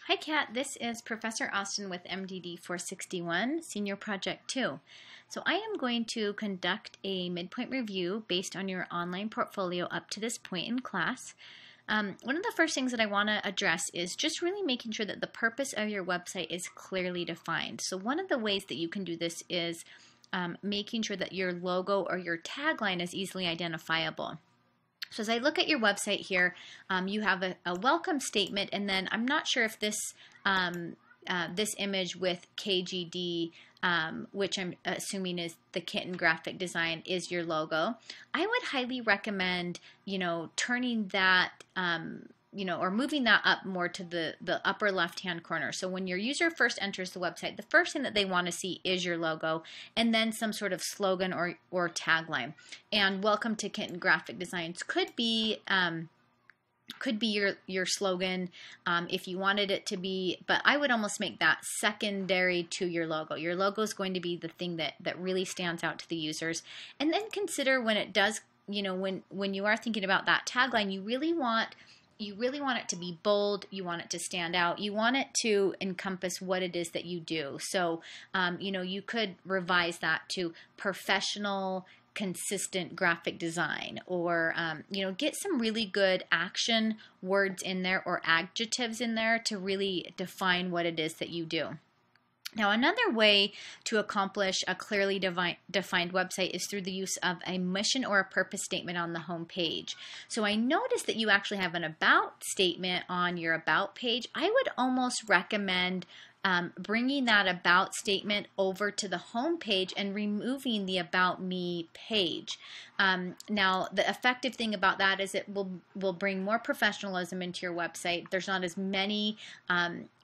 Hi Kat, this is Professor Austin with MDD 461, Senior Project 2. So I am going to conduct a midpoint review based on your online portfolio up to this point in class. One of the first things that I want to address is just really making sure that the purpose of your website is clearly defined. So one of the ways that you can do this is making sure that your logo or your tagline is easily identifiable. So as I look at your website here, you have a welcome statement, and then I'm not sure if this this image with KGD, which I'm assuming is the kitten graphic design, is your logo. I would highly recommend, turning that or moving that up more to the upper left-hand corner. So when your user first enters the website, the first thing that they want to see is your logo, and then some sort of slogan or tagline. And welcome to Kitten Graphic Designs could be your slogan if you wanted it to be, but I would almost make that secondary to your logo. Your logo is going to be the thing that really stands out to the users. And then consider when it does, when you are thinking about that tagline, you really want it to be bold. You want it to stand out. You want it to encompass what it is that you do. So, you could revise that to professional, consistent graphic design, or, get some really good action words in there or adjectives in there to really define what it is that you do. Now, another way to accomplish a clearly defined website is through the use of a mission or a purpose statement on the home page. So I noticed that you actually have an about statement on your about page. I would almost recommend bringing that about statement over to the home page and removing the about me page. Now, the effective thing about that is it will bring more professionalism into your website. There's not as many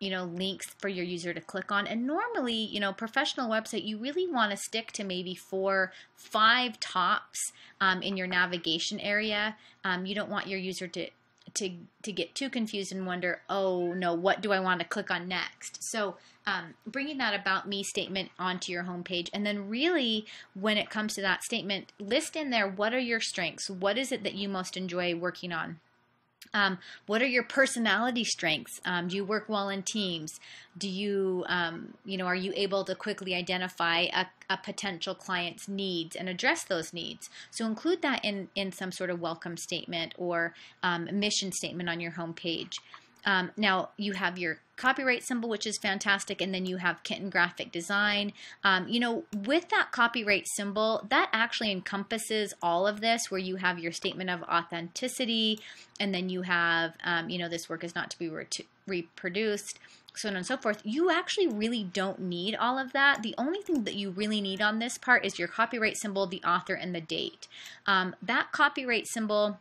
links for your user to click on, and normally, professional website, you really want to stick to maybe 4-5 tops in your navigation area. You don't want your user to get too confused and wonder, oh no, what do I want to click on next? So bringing that about me statement onto your homepage, and then really when it comes to that statement, list in there what are your strengths, what is it that you most enjoy working on. What are your personality strengths? Do you work well in teams? Do you, are you able to quickly identify a potential client's needs and address those needs? So include that in some sort of welcome statement or mission statement on your homepage. Now you have your copyright symbol, which is fantastic, and then you have kitten graphic design. With that copyright symbol, that actually encompasses all of this, where you have your statement of authenticity, and then you have, this work is not to be reproduced, so on and so forth. You actually really don't need all of that. The only thing that you really need on this part is your copyright symbol, the author, and the date. That copyright symbol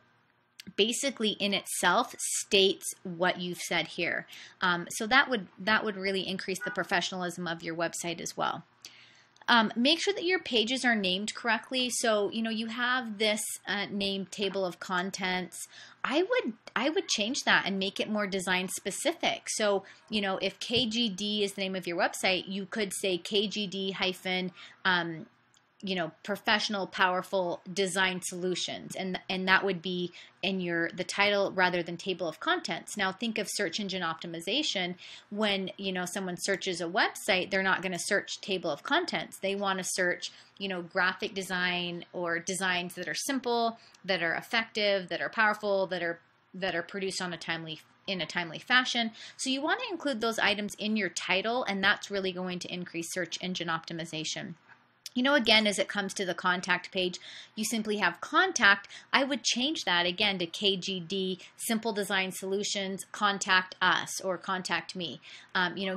basically in itself states what you've said here. So that would really increase the professionalism of your website as well. Make sure that your pages are named correctly. So, you have this named table of contents. I would change that and make it more design specific. So, if KGD is the name of your website, you could say KGD hyphen professional, powerful design solutions, and that would be in the title rather than table of contents. Now think of search engine optimization. When someone searches a website, they're not going to search table of contents. They want to search graphic design or designs that are simple, that are effective, that are powerful, that are produced in a timely fashion. So you want to include those items in your title, and that's really going to increase search engine optimization. Again, as it comes to the contact page, you simply have contact. I would change that again to KGD, Simple Design Solutions, Contact Us, or Contact Me.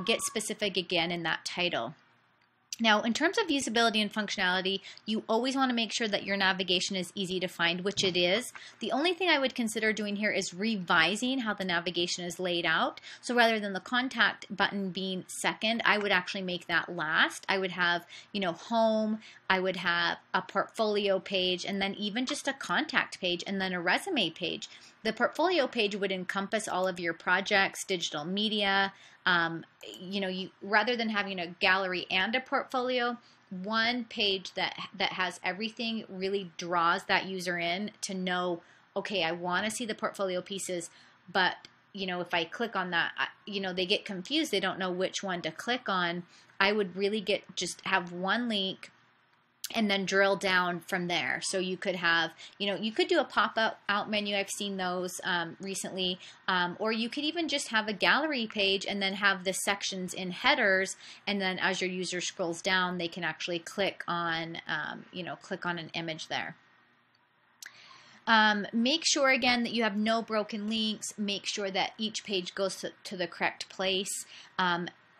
Get specific again in that title. Now, in terms of usability and functionality, you always want to make sure that your navigation is easy to find, which it is. The only thing I would consider doing here is revising how the navigation is laid out. So rather than the contact button being second, I would actually make that last. I would have, home, I would have a portfolio page, and then even just a contact page, and then a resume page. The portfolio page would encompass all of your projects, digital media. Rather than having a gallery and a portfolio, one page that has everything really draws that user in to know, okay, I want to see the portfolio pieces, but if I click on that, they get confused. They don't know which one to click on. I would really just have one link and then drill down from there. So you could have, you could do a pop-out menu. I've seen those recently. Or you could even just have a gallery page and then have the sections in headers. And then as your user scrolls down, they can actually click on, click on an image there. Make sure again that you have no broken links. Make sure that each page goes to the correct place.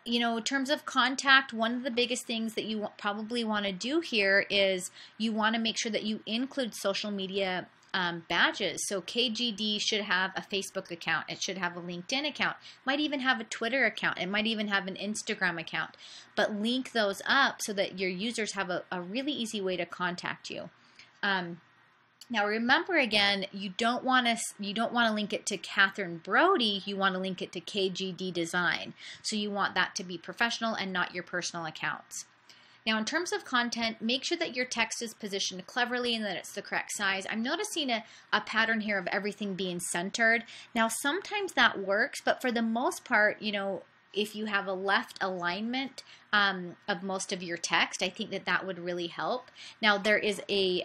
In terms of contact, one of the biggest things that you probably want to do here is you want to make sure that you include social media badges. So KGD should have a Facebook account. It should have a LinkedIn account. Might even have a Twitter account. It might even have an Instagram account. But link those up so that your users have a really easy way to contact you. Now remember again, you don't want to link it to Catherine Brody. You want to link it to KGD Design. So you want that to be professional and not your personal accounts. Now in terms of content, make sure that your text is positioned cleverly and that it's the correct size. I'm noticing a pattern here of everything being centered. Now sometimes that works, but for the most part, if you have a left alignment of most of your text, I think that would really help. Now, there is a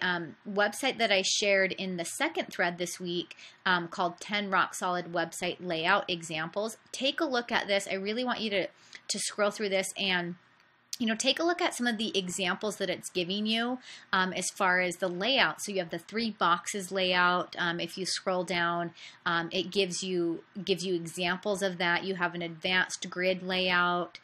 website that I shared in the second thread this week called 10 Rock Solid Website Layout Examples. Take a look at this. I really want you to scroll through this and take a look at some of the examples that it's giving you as far as the layout. So you have the 3 boxes layout. If you scroll down, it gives you examples of that. You have an advanced grid layout.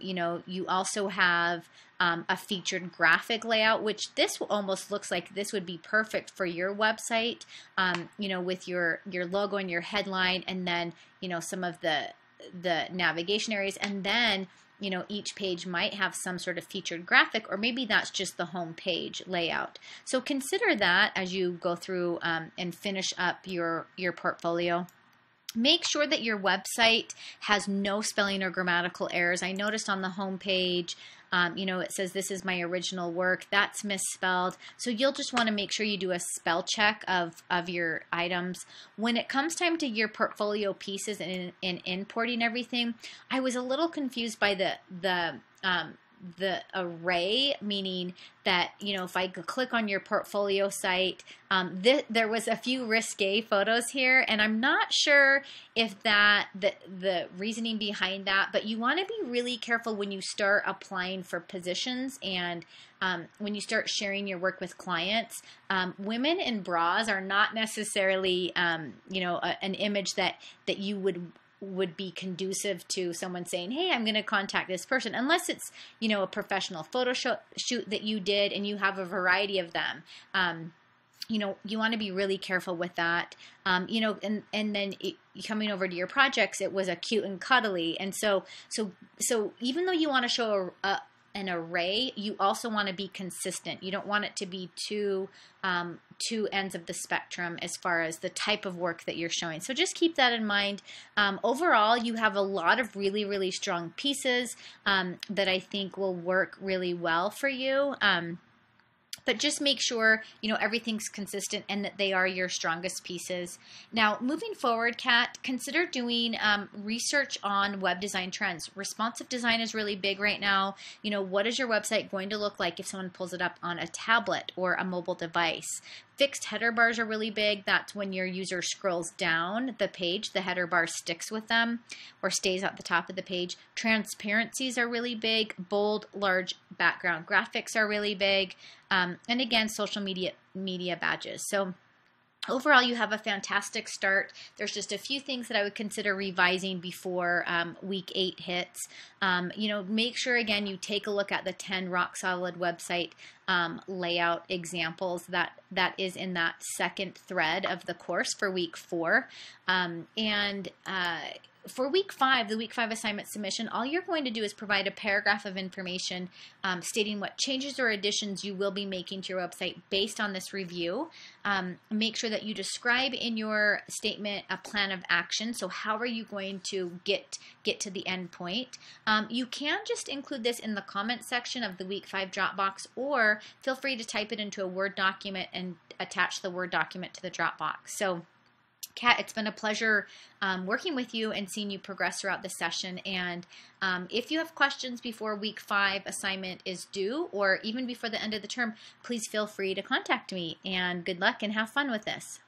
You also have a featured graphic layout, which this almost looks like this would be perfect for your website, with your logo and your headline, and then, some of the navigation areas, and then each page might have some sort of featured graphic, or maybe that's just the home page layout. So consider that as you go through and finish up your portfolio. Make sure that your website has no spelling or grammatical errors. I noticed on the home page, it says this is my original work. That's misspelled. So you'll just want to make sure you do a spell check of your items. When it comes time to your portfolio pieces and importing everything, I was a little confused by the array, meaning that, if I click on your portfolio site, there was a few risque photos here, and I'm not sure if the reasoning behind that, but you want to be really careful when you start applying for positions and when you start sharing your work with clients. Women in bras are not necessarily, an image that you would be conducive to someone saying, hey, I'm going to contact this person, unless it's, a professional photo shoot that you did and you have a variety of them. You want to be really careful with that. And then coming over to your projects, it was a cute and cuddly. And so even though you want to show an array, you also want to be consistent. You don't want it to be two ends of the spectrum as far as the type of work that you're showing. So just keep that in mind. Overall, you have a lot of really, really strong pieces that I think will work really well for you. But just make sure, everything's consistent and that they are your strongest pieces. Now, moving forward, Kat, consider doing research on web design trends. Responsive design is really big right now. What is your website going to look like if someone pulls it up on a tablet or a mobile device? Fixed header bars are really big. That's when your user scrolls down the page, the header bar sticks with them or stays at the top of the page. Transparencies are really big. Bold, large background graphics are really big. And again, social media badges. So overall, you have a fantastic start. There's just a few things that I would consider revising before week 8 hits. Make sure, again, you take a look at the 10 rock solid website layout examples that is in that second thread of the course for week 4. For week 5, the week 5 assignment submission, all you're going to do is provide a paragraph of information stating what changes or additions you will be making to your website based on this review. Make sure that you describe in your statement a plan of action. So how are you going to get to the end point? You can just include this in the comment section of the week 5 Dropbox, or feel free to type it into a Word document and attach the Word document to the Dropbox. So Kat, it's been a pleasure working with you and seeing you progress throughout the session. And if you have questions before week 5 assignment is due, or even before the end of the term, please feel free to contact me. And good luck and have fun with this.